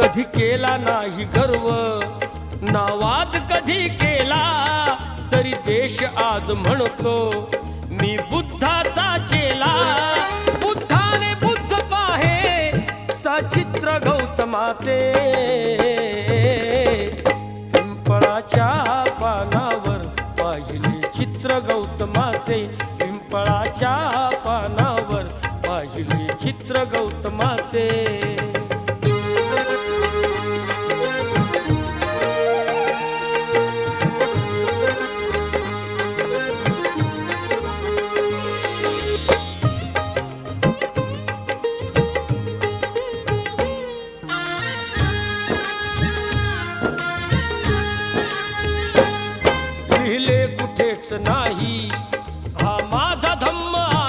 कधी केला नाही गर्व ना वाद कधी केला, तरी देश आज म्हणतो मी बुद्धाचा चेला. बुद्धाने बुद्ध पाहे सचित्र गौतमाचे, पिंपळाच्या पानावर पाहिले चित्र गौतमाचे. पिंपळाच्या पानावर पाहिले चित्र गौतमाचे. लिहिले कुठेच नाही